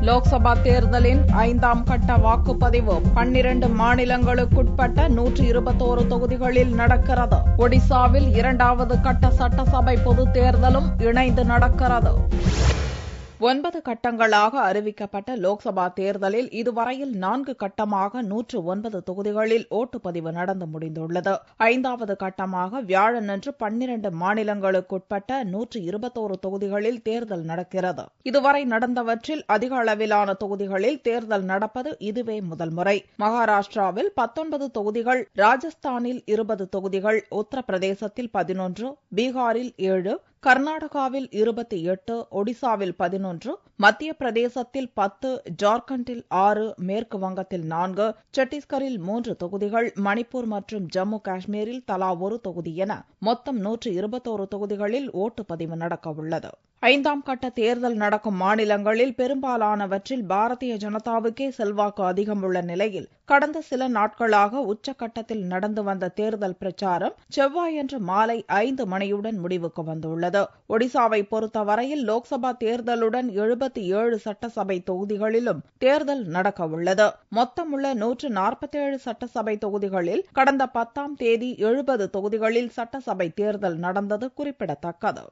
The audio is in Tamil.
லோக்சபா தேர்தலின் 5ஆம் கட்ட வாக்குப்பதிவு 12 மாநிலங்களுக்குட்பட்ட 121 தொகுதிகளில் நடக்கிறது. ஒடிசாவில் 2வது கட்ட சட்டசபை பொதுத் தேர்தலும் இணைந்து நடக்கிறது. 9 கட்டங்களாக அறிவிக்கப்பட்ட லோக்சபா தேர்தலில் இதுவரையில் 4 கட்டமாக 109 தொகுதிகளில் ஓட்டுப்பதிவு நடந்து முடிந்துள்ளது. 5வது கட்டமாக வியாழனன்று 12 மாநிலங்களுக்குட்பட்ட 121 தொகுதிகளில் தேர்தல் நடக்கிறது. இதுவரை நடந்தவற்றில் அதிக அளவிலான தொகுதிகளில் தேர்தல் நடப்பது இதுவே முதல் முறை. மகாராஷ்டிராவில் 19 தொகுதிகள், ராஜஸ்தானில் 20 தொகுதிகள், உத்தரப்பிரதேசத்தில் 11, பீகாரில் 7, கர்நாடகாவில் 28, ஒடிசாவில் 11, மத்திய பிரதேசத்தில் 10, ஜார்க்கண்டில் 6, மேற்கு வங்கத்தில் 4, சத்தீஸ்கரில் 3 தொகுதிகள், மணிப்பூர் மற்றும் ஜம்மு காஷ்மீரில் தலா ஒரு தொகுதி என மொத்தம் 121 தொகுதிகளில் ஓட்டுப்பதிவு நடக்கவுள்ளது. 5ஆம் கட்ட தேர்தல் நடக்கும் மாநிலங்களில் பெரும்பாலானவற்றில் பாரதிய ஜனதாவுக்கே செல்வாக்கு அதிகம் உள்ள நிலையில் கடந்த சில நாட்களாக உச்சக்கட்டத்தில் நடந்து வந்த தேர்தல் பிரச்சாரம் செவ்வாயன்று மாலை 5 மணியுடன் முடிவுக்கு வந்துள்ளது. ஒடிசாவை பொறுத்தவரையில் லோக்சபா தேர்தலுடன் 77 சட்டசபை தொகுதிகளிலும் தேர்தல் நடக்கவுள்ளது. மொத்தமுள்ள 147 சட்டசபை தொகுதிகளில் கடந்த 10ஆம் தேதி 70 தொகுதிகளில் சட்டசபை தேர்தல் நடந்தது குறிப்பிடத்தக்கது.